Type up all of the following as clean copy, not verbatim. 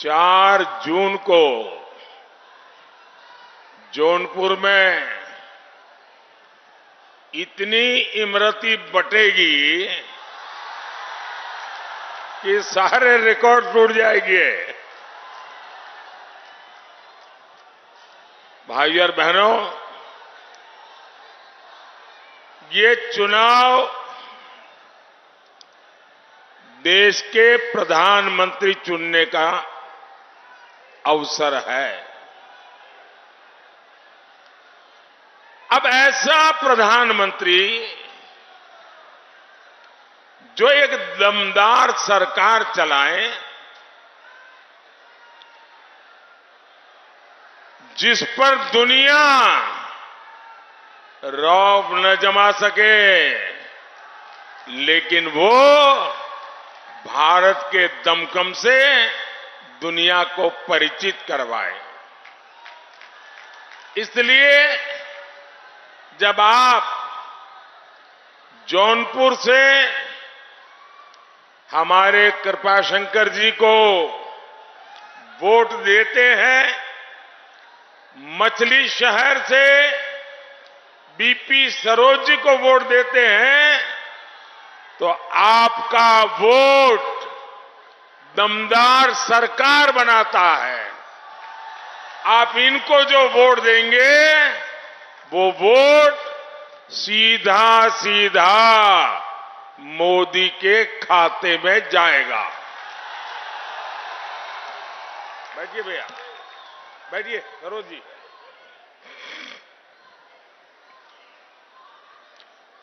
4 जून को जौनपुर में इतनी इमरती बटेगी कि सारे रिकॉर्ड टूट जाएंगे। भाइयों और बहनों, ये चुनाव देश के प्रधानमंत्री चुनने का अवसर है। अब ऐसा प्रधानमंत्री जो एक दमदार सरकार चलाए, जिस पर दुनिया रौब न जमा सके, लेकिन वो भारत के दमखम से दुनिया को परिचित करवाए। इसलिए जब आप जौनपुर से हमारे कृपाशंकर जी को वोट देते हैं, मछली शहर से बीपी सरोज जी को वोट देते हैं, तो आपका वोट दमदार सरकार बनाता है। आप इनको जो वोट देंगे, वो वोट सीधा सीधा मोदी के खाते में जाएगा। बैठिए भैया, बैठिए सरोज जी।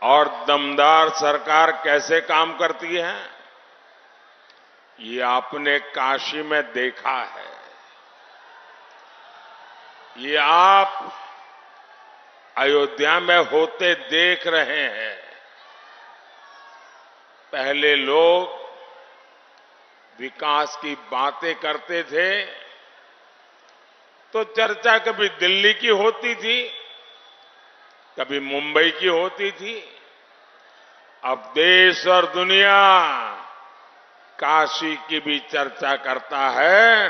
और दमदार सरकार कैसे काम करती है, ये आपने काशी में देखा है। ये आप अयोध्या में होते देख रहे हैं। पहले लोग विकास की बातें करते थे तो चर्चा कभी दिल्ली की होती थी, कभी मुंबई की होती थी। अब देश और दुनिया काशी की भी चर्चा करता है,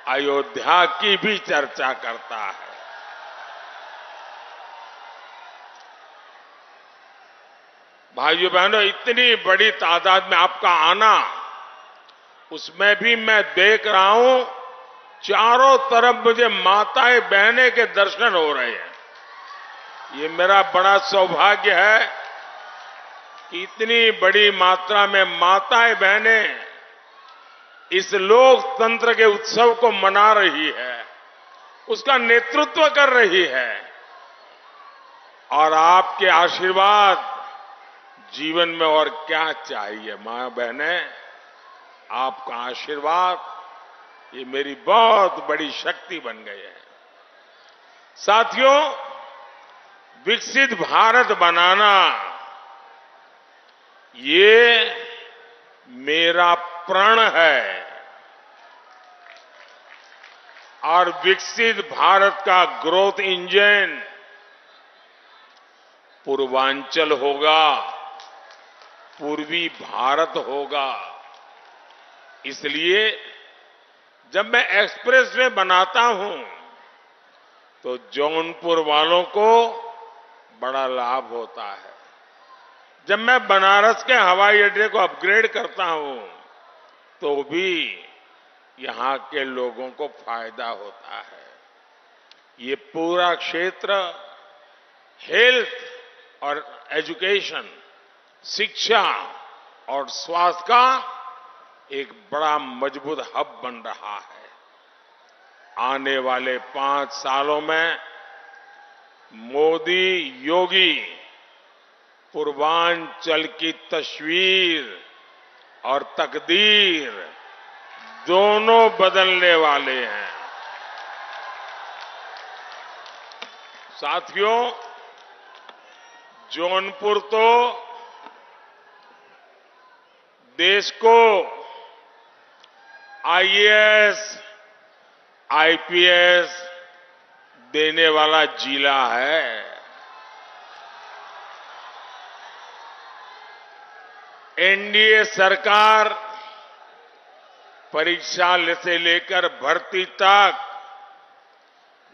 अयोध्या की भी चर्चा करता है। भाइयों बहनों, इतनी बड़ी तादाद में आपका आना, उसमें भी मैं देख रहा हूं चारों तरफ मुझे माताएं बहनें के दर्शन हो रहे हैं। ये मेरा बड़ा सौभाग्य है कि इतनी बड़ी मात्रा में माताएं बहनें इस लोकतंत्र के उत्सव को मना रही है, उसका नेतृत्व कर रही है। और आपके आशीर्वाद, जीवन में और क्या चाहिए। मां बहनें, आपका आशीर्वाद ये मेरी बहुत बड़ी शक्ति बन गई है। साथियों, विकसित भारत बनाना ये मेरा प्रण है। और विकसित भारत का ग्रोथ इंजन पूर्वांचल होगा, पूर्वी भारत होगा। इसलिए जब मैं एक्सप्रेसवे बनाता हूं तो जौनपुर वालों को बड़ा लाभ होता है। जब मैं बनारस के हवाई अड्डे को अपग्रेड करता हूं तो भी यहां के लोगों को फायदा होता है। ये पूरा क्षेत्र हेल्थ और एजुकेशन, शिक्षा और स्वास्थ्य का एक बड़ा मजबूत हब बन रहा है। आने वाले 5 सालों में मोदी योगी पूर्वांचल की तस्वीर और तकदीर दोनों बदलने वाले हैं। साथियों, जौनपुर तो देश को आईएएस, आईपीएस देने वाला जिला है। एनडीए सरकार परीक्षा से लेकर भर्ती तक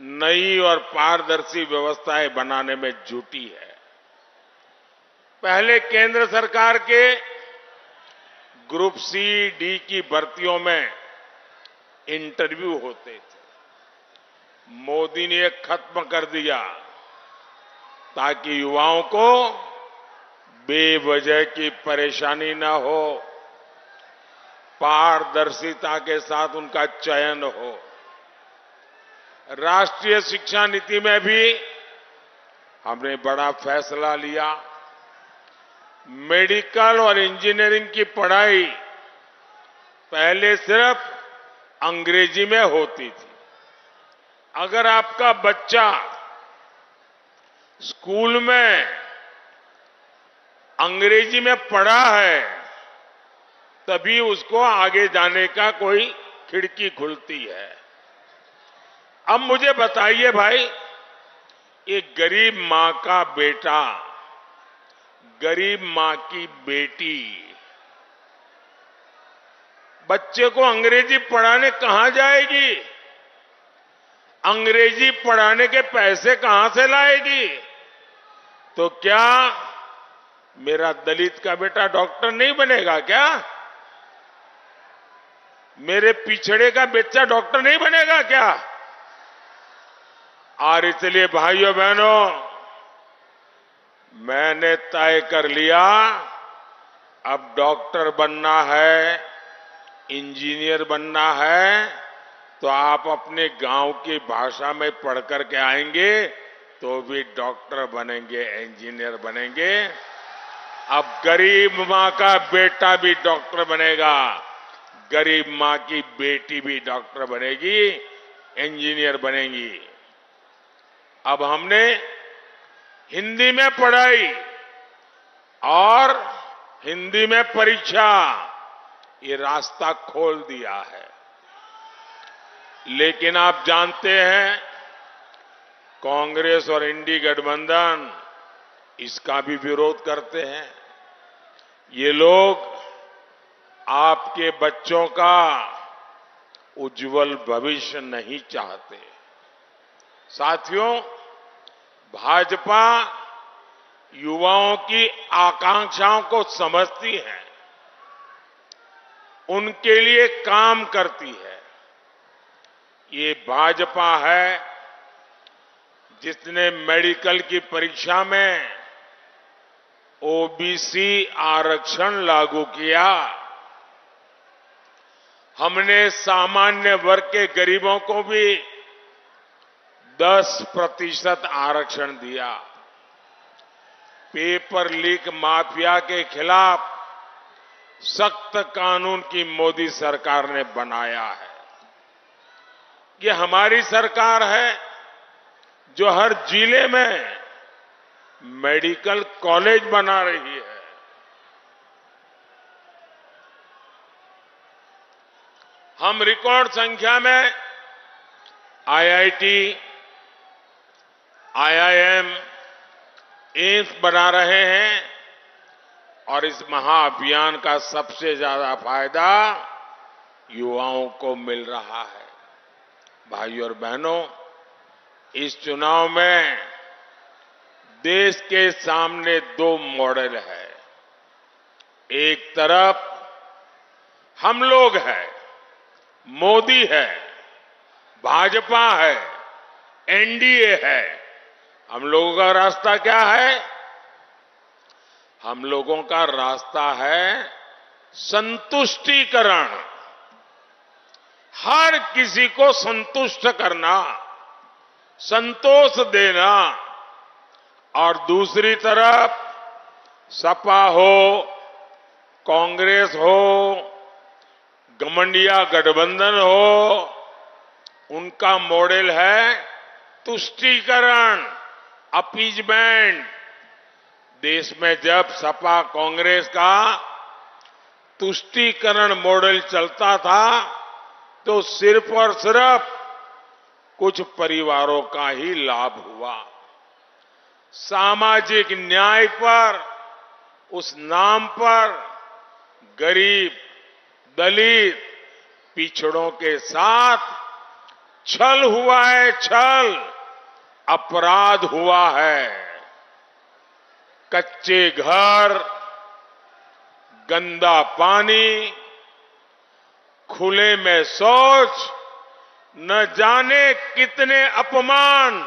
नई और पारदर्शी व्यवस्थाएं बनाने में जुटी है। पहले केंद्र सरकार के ग्रुप सी, डी की भर्तियों में इंटरव्यू होते थे। मोदी ने ये खत्म कर दिया ताकि युवाओं को बेवजह की परेशानी न हो, पारदर्शिता के साथ उनका चयन हो। राष्ट्रीय शिक्षा नीति में भी हमने बड़ा फैसला लिया। मेडिकल और इंजीनियरिंग की पढ़ाई पहले सिर्फ अंग्रेजी में होती थी। अगर आपका बच्चा स्कूल में अंग्रेजी में पढ़ा है तभी उसको आगे जाने का कोई खिड़की खुलती है। अब मुझे बताइए भाई, एक गरीब मां का बेटा, गरीब मां की बेटी बच्चे को अंग्रेजी पढ़ाने कहां जाएगी? अंग्रेजी पढ़ाने के पैसे कहां से लाएगी? तो क्या मेरा दलित का बेटा डॉक्टर नहीं बनेगा क्या? मेरे पिछड़े का बच्चा डॉक्टर नहीं बनेगा क्या? और इसलिए भाइयों बहनों, मैंने तय कर लिया, अब डॉक्टर बनना है, इंजीनियर बनना है तो आप अपने गांव की भाषा में पढ़ करके आएंगे तो भी डॉक्टर बनेंगे, इंजीनियर बनेंगे। अब गरीब मां का बेटा भी डॉक्टर बनेगा, गरीब मां की बेटी भी डॉक्टर बनेगी, इंजीनियर बनेगी। अब हमने हिंदी में पढ़ाई और हिंदी में परीक्षा, ये रास्ता खोल दिया है। लेकिन आप जानते हैं कांग्रेस और इंडी गठबंधन इसका भी विरोध करते हैं। ये लोग आपके बच्चों का उज्जवल भविष्य नहीं चाहते। साथियों, भाजपा युवाओं की आकांक्षाओं को समझती है, उनके लिए काम करती है। ये भाजपा है जिसने मेडिकल की परीक्षा में ओबीसी आरक्षण लागू किया। हमने सामान्य वर्ग के गरीबों को भी 10% आरक्षण दिया। पेपर लीक माफिया के खिलाफ सख्त कानून की मोदी सरकार ने बनाया है। ये हमारी सरकार है जो हर जिले में मेडिकल कॉलेज बना रही है। हम रिकॉर्ड संख्या में आईआईटी, आईआईएम, एम्स बना रहे हैं और इस महाअभियान का सबसे ज्यादा फायदा युवाओं को मिल रहा है। भाइयों और बहनों, इस चुनाव में देश के सामने दो मॉडल है। एक तरफ हम लोग हैं, मोदी है, भाजपा है, एनडीए है। हम लोगों का रास्ता क्या है? हम लोगों का रास्ता है संतुष्टिकरण, हर किसी को संतुष्ट करना, संतोष देना। और दूसरी तरफ सपा हो, कांग्रेस हो, घमंडिया गठबंधन हो, उनका मॉडल है तुष्टीकरण, अपीजमेंट। देश में जब सपा कांग्रेस का तुष्टीकरण मॉडल चलता था तो सिर्फ और सिर्फ कुछ परिवारों का ही लाभ हुआ। सामाजिक न्याय पर, उस नाम पर गरीब, दलित, पिछड़ों के साथ छल हुआ है, छल, अपराध हुआ है। कच्चे घर, गंदा पानी, खुले में शौच, न जाने कितने अपमान,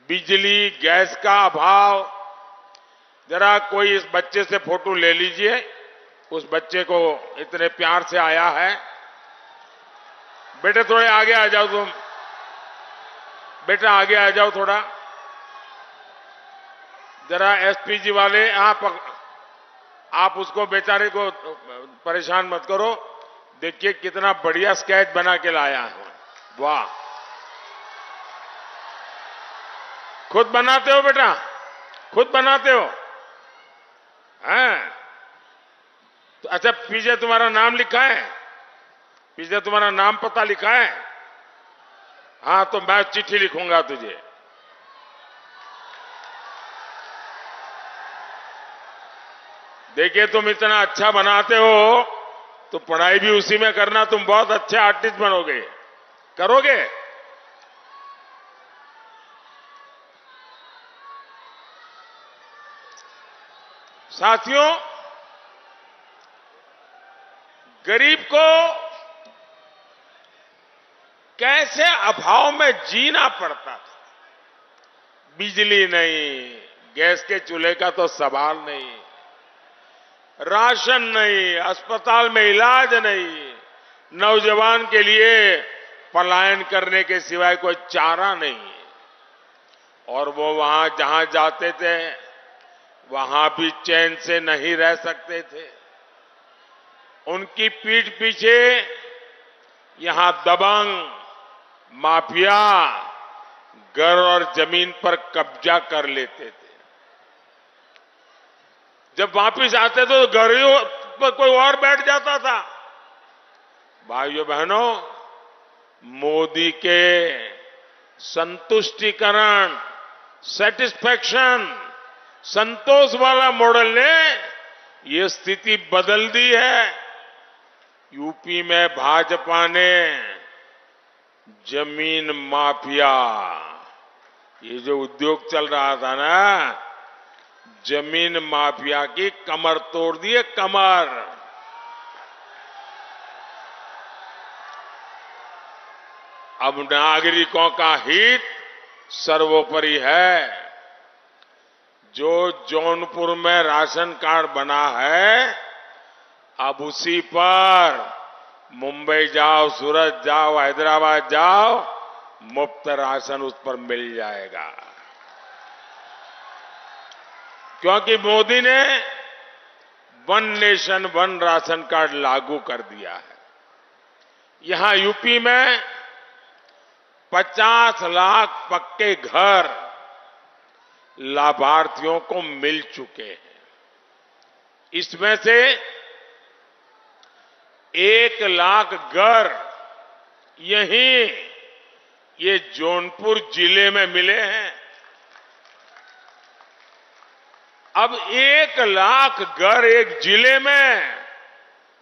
बिजली गैस का अभाव। जरा कोई इस बच्चे से फोटो ले लीजिए, उस बच्चे को इतने प्यार से आया है। बेटे थोड़े आगे आ जाओ तुम, बेटा आगे आ जाओ थोड़ा, जरा एसपीजी वाले आप उसको बेचारे को परेशान मत करो। देखिए कितना बढ़िया स्केच बना के लाया है, वाह। खुद बनाते हो बेटा, खुद बनाते हो? हैं? तो अच्छा, पीछे तुम्हारा नाम लिखा है? पीछे तुम्हारा नाम पता लिखा है? हाँ, तो मैं चिट्ठी लिखूंगा तुझे। देखिए तुम इतना अच्छा बनाते हो तो पढ़ाई भी उसी में करना, तुम बहुत अच्छे आर्टिस्ट बनोगे, करोगे। साथियों, गरीब को कैसे अभाव में जीना पड़ता था। बिजली नहीं, गैस के चूल्हे का तो सवाल नहीं, राशन नहीं, अस्पताल में इलाज नहीं, नौजवान के लिए पलायन करने के सिवाय कोई चारा नहीं। और वो वहां जहां जाते थे वहां भी चैन से नहीं रह सकते थे। उनकी पीठ पीछे यहां दबंग माफिया घर और जमीन पर कब्जा कर लेते थे। जब वापिस आते थे तो घर पर कोई और बैठ जाता था। भाइयों बहनों, मोदी के संतुष्टिकरण, सेटिस्फैक्शन, संतोष वाला मॉडल ने ये स्थिति बदल दी है। यूपी में भाजपा ने जमीन माफिया, ये जो उद्योग चल रहा था ना, जमीन माफिया की कमर तोड़ दी है, कमर। अब नागरिकों का हित सर्वोपरि है। जो जौनपुर में राशन कार्ड बना है, अब उसी पर मुंबई जाओ, सूरत जाओ, हैदराबाद जाओ, मुफ्त राशन उस पर मिल जाएगा। क्योंकि मोदी ने one nation one ration card लागू कर दिया है। यहां यूपी में 50 लाख पक्के घर लाभार्थियों को मिल चुके हैं। इसमें से 1 लाख घर यहीं ये जौनपुर जिले में मिले हैं। अब 1 लाख घर एक जिले में,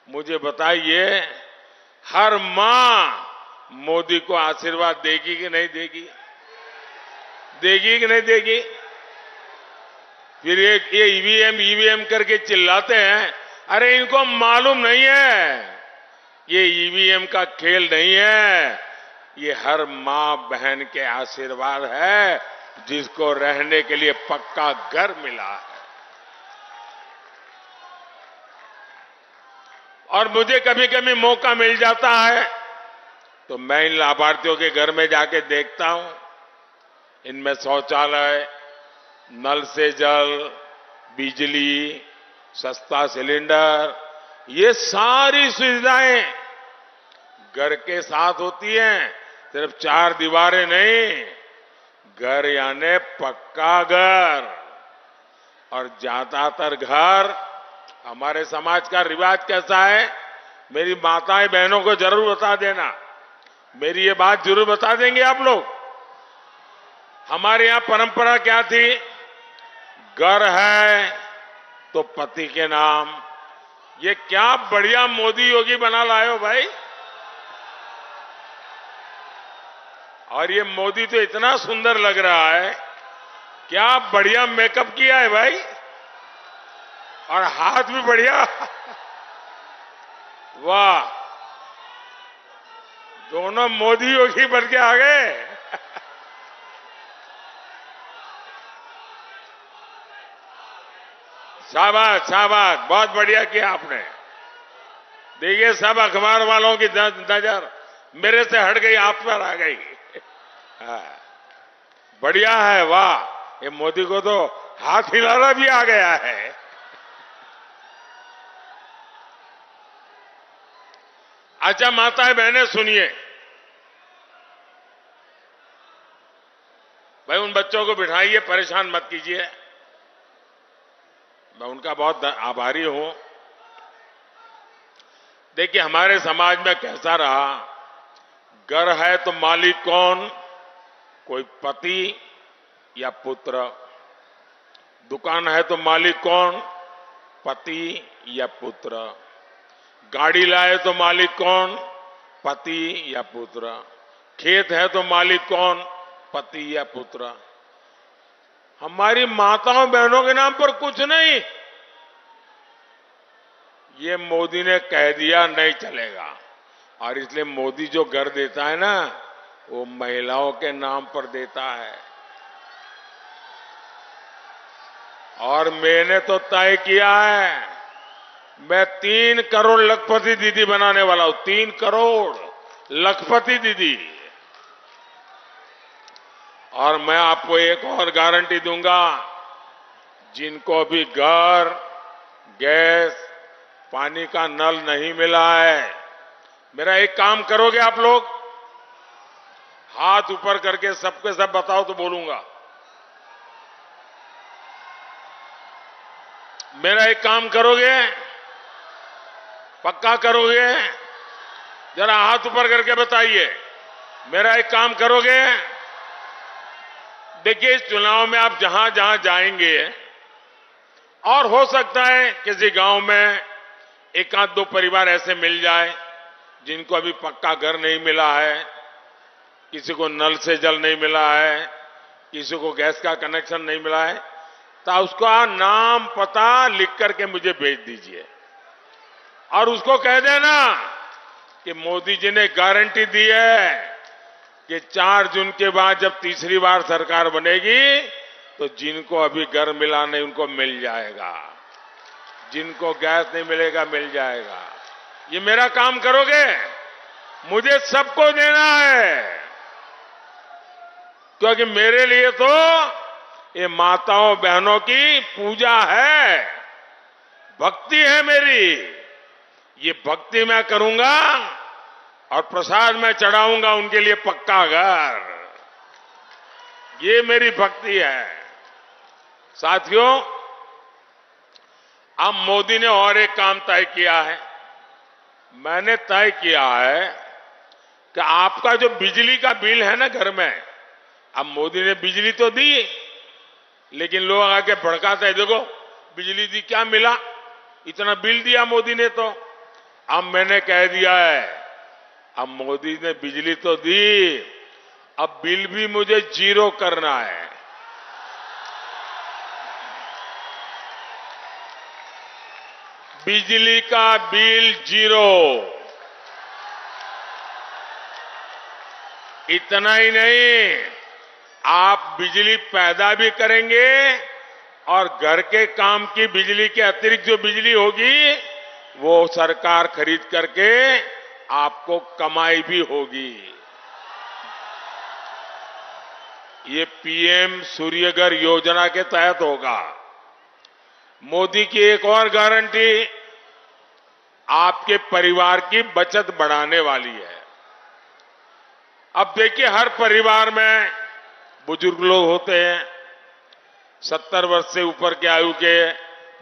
मुझे बताइए हर मां मोदी को आशीर्वाद देगी कि नहीं देगी? देगी कि नहीं देगी? फिर ये ईवीएम करके चिल्लाते हैं। अरे इनको मालूम नहीं है ये ईवीएम का खेल नहीं है, ये हर मां बहन के आशीर्वाद है जिसको रहने के लिए पक्का घर मिला है। और मुझे कभी कभी मौका मिल जाता है तो मैं इन लाभार्थियों के घर में जाके देखता हूं। इनमें शौचालय, नल से जल, बिजली, सस्ता सिलेंडर, ये सारी सुविधाएं घर के साथ होती हैं। सिर्फ 4 दीवारें नहीं, घर यानी पक्का घर। और ज्यादातर घर, हमारे समाज का रिवाज कैसा है, मेरी माताएं बहनों को जरूर बता देना, मेरी ये बात जरूर बता देंगे आप लोग। हमारे यहां परंपरा क्या थी? घर है तो पति के नाम, ये क्या बढ़िया मोदी योगी बना लाए हो भाई। और ये मोदी तो इतना सुंदर लग रहा है, क्या बढ़िया मेकअप किया है भाई, और हाथ भी बढ़िया। वाह, दोनों मोदी योगी बन के आ गए। शाबाश शाबाश, बहुत बढ़िया किया आपने। देखिए सब अखबार वालों की नजर मेरे से हट गई, आप पर आ गई। हाँ, बढ़िया है, वाह। ये मोदी को तो हाथ हिलाना भी आ गया है। अच्छा माताएं बहनें सुनिए, भाई उन बच्चों को बिठाइए, परेशान मत कीजिए, मैं उनका बहुत आभारी हूं। देखिए हमारे समाज में कैसा रहा, घर है तो मालिक कौन, कोई पति या पुत्र, दुकान है तो मालिक कौन, पति या पुत्र, गाड़ी लाए तो मालिक कौन, पति या पुत्र, खेत है तो मालिक कौन, पति या पुत्र। हमारी माताओं बहनों के नाम पर कुछ नहीं। ये मोदी ने कह दिया नहीं चलेगा, और इसलिए मोदी जो घर देता है ना, वो महिलाओं के नाम पर देता है। और मैंने तो तय किया है, मैं 3 करोड़ लखपति दीदी बनाने वाला हूं, 3 करोड़ लखपति दीदी। और मैं आपको एक और गारंटी दूंगा, जिनको अभी घर, गैस, पानी का नल नहीं मिला है, मेरा एक काम करोगे आप लोग, हाथ ऊपर करके सबके सब बताओ तो बोलूंगा। मेरा एक काम करोगे, पक्का करोगे, जरा हाथ ऊपर करके बताइए, मेरा एक काम करोगे। देखिए इस चुनाव में आप जहां जहां जाएंगे, और हो सकता है किसी गांव में एक आध दो परिवार ऐसे मिल जाए जिनको अभी पक्का घर नहीं मिला है, किसी को नल से जल नहीं मिला है, किसी को गैस का कनेक्शन नहीं मिला है, तो उसका नाम पता लिख करके मुझे भेज दीजिए, और उसको कह देना कि मोदी जी ने गारंटी दी है कि 4 जून के बाद जब तीसरी बार सरकार बनेगी तो जिनको अभी घर मिला नहीं उनको मिल जाएगा, जिनको गैस नहीं मिलेगा मिल जाएगा। ये मेरा काम करोगे, मुझे सबको देना है, क्योंकि मेरे लिए तो ये माताओं बहनों की पूजा है, भक्ति है मेरी। ये भक्ति मैं करूंगा और प्रसाद में चढ़ाऊंगा उनके लिए पक्का घर, ये मेरी भक्ति है। साथियों, अब मोदी ने और एक काम तय किया है, मैंने तय किया है कि आपका जो बिजली का बिल है ना घर में, अब मोदी ने बिजली तो दी, लेकिन लोग आके भड़काते हैं, देखो बिजली दी क्या मिला, इतना बिल दिया मोदी ने। तो अब मैंने कह दिया है, अब मोदी ने बिजली तो दी, अब बिल भी मुझे 0 करना है। बिजली का बिल 0। इतना ही नहीं, आप बिजली पैदा भी करेंगे और घर के काम की बिजली के अतिरिक्त जो बिजली होगी वो सरकार खरीद करके आपको कमाई भी होगी। ये पीएम सूर्यघर योजना के तहत होगा। मोदी की एक और गारंटी आपके परिवार की बचत बढ़ाने वाली है। अब देखिए, हर परिवार में बुजुर्ग लोग होते हैं, 70 वर्ष से ऊपर के आयु के,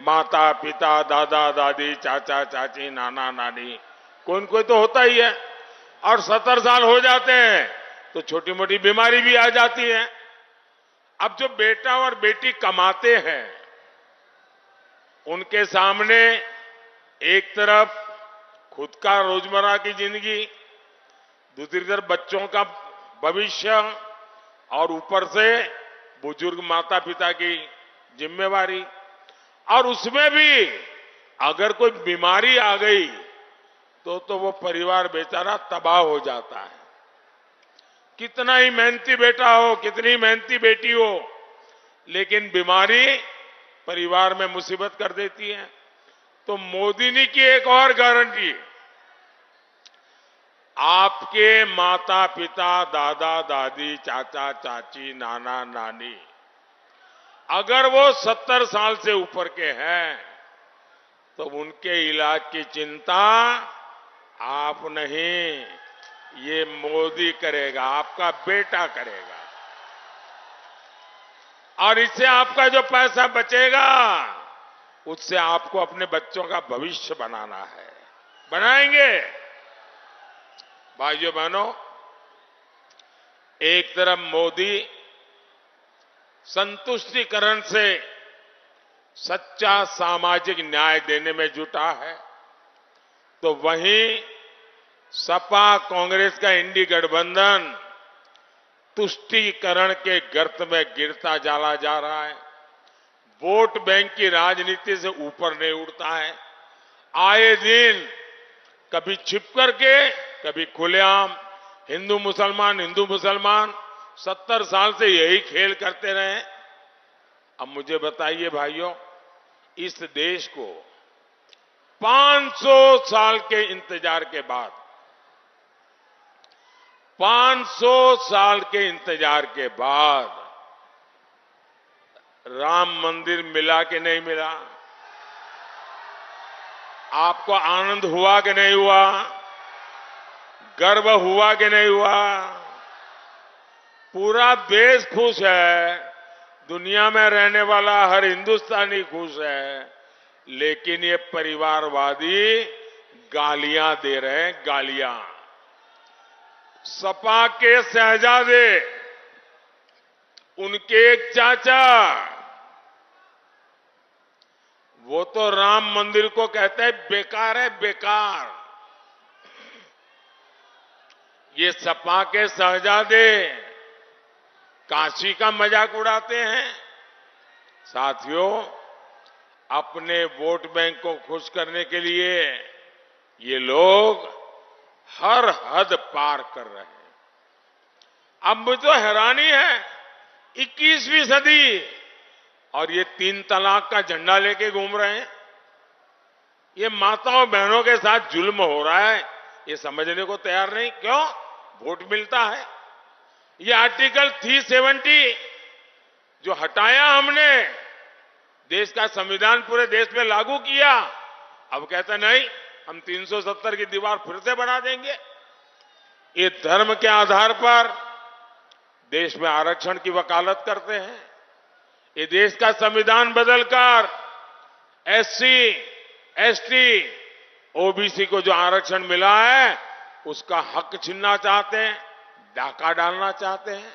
माता पिता, दादा दादी, चाचा चाची, नाना नानी, कोई न कोई तो होता ही है। और 70 साल हो जाते हैं तो छोटी मोटी बीमारी भी आ जाती है। अब जो बेटा और बेटी कमाते हैं, उनके सामने एक तरफ खुद का रोजमर्रा की जिंदगी, दूसरी तरफ बच्चों का भविष्य और ऊपर से बुजुर्ग माता पिता की जिम्मेवारी। और उसमें भी अगर कोई बीमारी आ गई तो वो परिवार बेचारा तबाह हो जाता है। कितना ही मेहनती बेटा हो, कितनी मेहनती बेटी हो, लेकिन बीमारी परिवार में मुसीबत कर देती है। तो मोदी ने की एक और गारंटी, आपके माता पिता, दादा दादी, चाचा चाची, नाना नानी अगर वो 70 साल से ऊपर के हैं तो उनके इलाज की चिंता आप नहीं, ये मोदी करेगा, आपका बेटा करेगा। और इससे आपका जो पैसा बचेगा उससे आपको अपने बच्चों का भविष्य बनाना है, बनाएंगे। भाइयों बहनों, एक तरफ मोदी संतुष्टिकरण से सच्चा सामाजिक न्याय देने में जुटा है, तो वहीं सपा कांग्रेस का इंडी गठबंधन तुष्टीकरण के गर्त में गिरता चला जा रहा है। वोट बैंक की राजनीति से ऊपर नहीं उठता है। आए दिन कभी छिप करके, कभी खुलेआम हिंदू मुसलमान 70 साल से यही खेल करते रहे। अब मुझे बताइए भाइयों, इस देश को 500 साल के इंतजार के बाद, 500 साल के इंतजार के बाद राम मंदिर मिला कि नहीं मिला? आपको आनंद हुआ कि नहीं हुआ? गर्व हुआ कि नहीं हुआ? पूरा देश खुश है, दुनिया में रहने वाला हर हिंदुस्तानी खुश है, लेकिन ये परिवारवादी गालियां दे रहे हैं, गालियां। सपा के शहजादे, उनके एक चाचा, वो तो राम मंदिर को कहते हैं बेकार है, बेकार। ये सपा के शहजादे काशी का मजाक उड़ाते हैं। साथियों, अपने वोट बैंक को खुश करने के लिए ये लोग हर हद पार कर रहे हैं। अब मुझे तो हैरानी है, 21वीं सदी और ये 3 तलाक का झंडा लेके घूम रहे हैं। ये माताओं बहनों के साथ जुल्म हो रहा है, ये समझने को तैयार नहीं। क्यों? वोट मिलता है। ये आर्टिकल 370 जो हटाया हमने, देश का संविधान पूरे देश में लागू किया, अब कहते नहीं, हम 370 की दीवार फिर से बना देंगे। ये धर्म के आधार पर देश में आरक्षण की वकालत करते हैं। ये देश का संविधान बदलकर एससी, एसटी, ओबीसी को जो आरक्षण मिला है उसका हक छीनना चाहते हैं, डाका डालना चाहते हैं।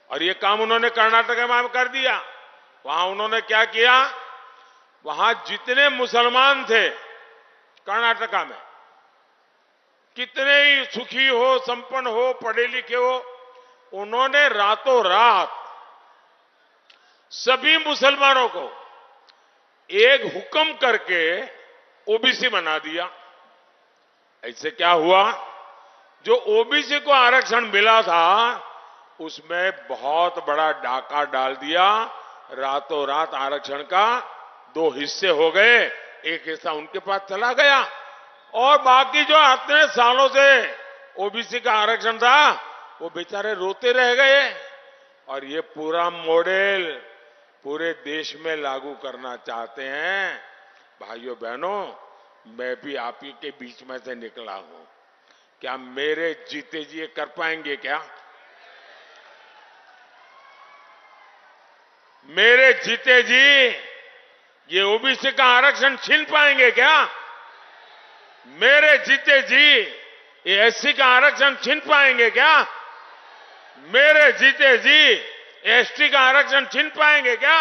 और ये काम उन्होंने कर्नाटक में कर दिया। वहां उन्होंने क्या किया, वहां जितने मुसलमान थे कर्नाटका में, कितने ही सुखी हो, संपन्न हो, पढ़े लिखे हो, उन्होंने रातों रात सभी मुसलमानों को एक हुक्म करके ओबीसी बना दिया। ऐसे क्या हुआ, जो ओबीसी को आरक्षण मिला था उसमें बहुत बड़ा डाका डाल दिया। रातों रात आरक्षण का 2 हिस्से हो गए, एक हिस्सा उनके पास चला गया और बाकी जो इतने सालों से ओबीसी का आरक्षण था वो बेचारे रोते रह गए। और ये पूरा मॉडल पूरे देश में लागू करना चाहते हैं। भाइयों बहनों, मैं भी आप ही के बीच में से निकला हूं। क्या मेरे जीते जी ये कर पाएंगे? क्या मेरे जीते जी ये ओबीसी का आरक्षण छीन पाएंगे? क्या मेरे जीते जी ये एससी का आरक्षण छीन पाएंगे? क्या मेरे जीते जी एसटी का आरक्षण छीन पाएंगे? क्या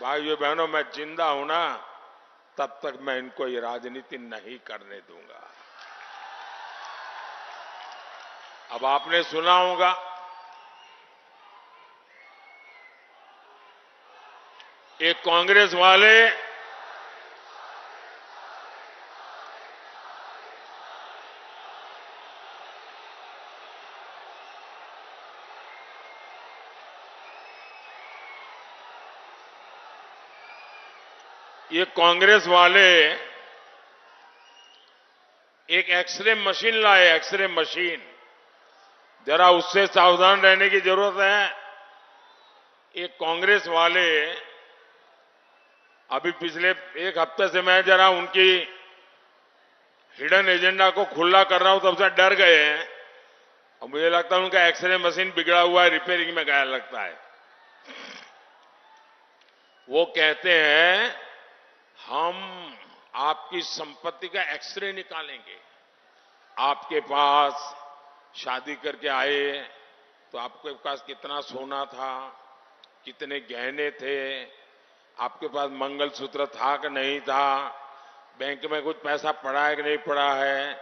भाइयों बहनों, मैं जिंदा हूं ना, तब तक मैं इनको ये राजनीति नहीं करने दूंगा। अब आपने सुना होगा, एक कांग्रेस वाले एक एक्सरे मशीन लाए, एक्सरे मशीन। जरा उससे सावधान रहने की जरूरत है। एक कांग्रेस वाले अभी पिछले एक हफ्ते से मैं जरा उनकी हिडन एजेंडा को खुला कर रहा हूं, तब से डर गए हैं और मुझे लगता है उनका एक्सरे मशीन बिगड़ा हुआ है, रिपेयरिंग में गया लगता है। वो कहते हैं हम आपकी संपत्ति का एक्सरे निकालेंगे। आपके पास शादी करके आए तो आपके पास कितना सोना था, कितने गहने थे, आपके पास मंगलसूत्र था कि नहीं था, बैंक में कुछ पैसा पड़ा है कि नहीं पड़ा है,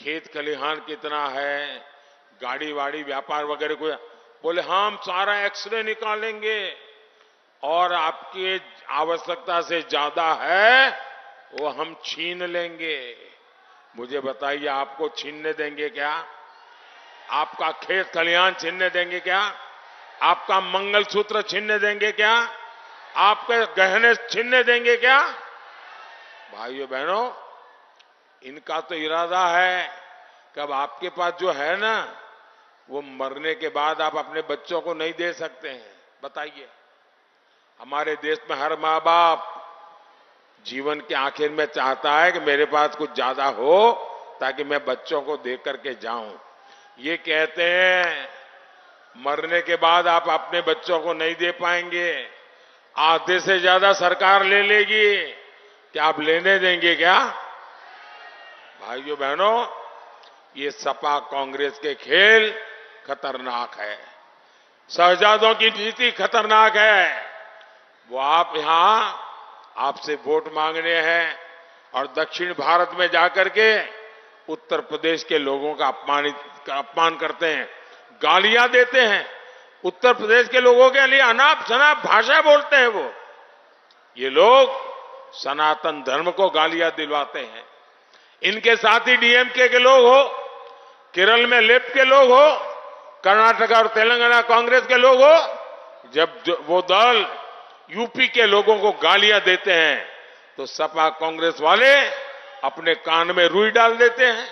खेत खलिहान कितना है, गाड़ी वाड़ी व्यापार वगैरह को। बोले हम सारा एक्सरे निकालेंगे और आपकी आवश्यकता से ज्यादा है वो हम छीन लेंगे। मुझे बताइए, आपको छीनने देंगे क्या? आपका खेत खलिहान छीनने देंगे क्या? आपका मंगलसूत्र छीनने देंगे क्या? आपके गहने छीनने देंगे क्या? भाइयों बहनों, इनका तो इरादा है कि अब आपके पास जो है ना, वो मरने के बाद आप अपने बच्चों को नहीं दे सकते हैं। बताइए, हमारे देश में हर माँ बाप जीवन के आखिर में चाहता है कि मेरे पास कुछ ज्यादा हो ताकि मैं बच्चों को दे करके जाऊं। ये कहते हैं मरने के बाद आप अपने बच्चों को नहीं दे पाएंगे, आधे से ज्यादा सरकार ले लेगी। क्या आप लेने देंगे क्या? भाइयों बहनों, ये सपा कांग्रेस के खेल खतरनाक है, शहजादों की नीति खतरनाक है। वो आप यहां आपसे वोट मांगने हैं और दक्षिण भारत में जाकर के उत्तर प्रदेश के लोगों का अपमान करते हैं, गालियां देते हैं। उत्तर प्रदेश के लोगों के लिए अनाप शनाप भाषा बोलते हैं वो। ये लोग सनातन धर्म को गालियां दिलवाते हैं। इनके साथ ही डीएमके के लोग हो, केरल में लेफ्ट के लोग हो, कर्नाटक और तेलंगाना कांग्रेस के लोग हो, जब वो दल यूपी के लोगों को गालियां देते हैं तो सपा कांग्रेस वाले अपने कान में रुई डाल देते हैं।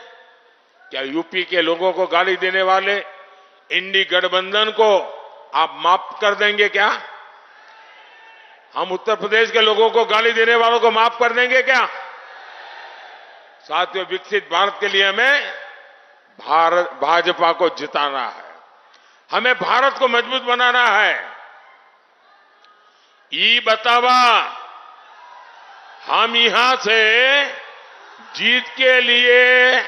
क्या यूपी के लोगों को गाली देने वाले इंडी गठबंधन को आप माफ कर देंगे क्या? हम उत्तर प्रदेश के लोगों को गाली देने वालों को माफ कर देंगे क्या? साथियों, विकसित भारत के लिए हमें भाजपा को जिताना है, हमें भारत को मजबूत बनाना है। ई बतावा हम यहां से जीत के लिए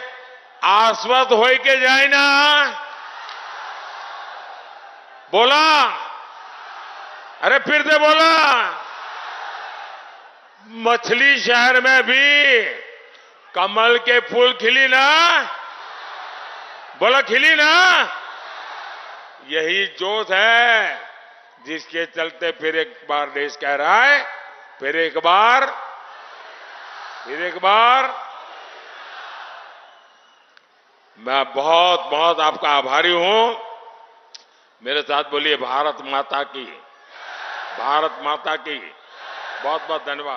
आश्वस्त हो के जाए ना। बोला, अरे फिर से बोला। मछली शहर में भी कमल के फूल खिली ना, बोला खिली ना। यही जोश है जिसके चलते फिर एक बार देश कह रहा है, फिर एक बार मैं बहुत बहुत आपका आभारी हूं। मेरे साथ बोलिए भारत माता की, भारत माता की। बहुत बहुत धन्यवाद।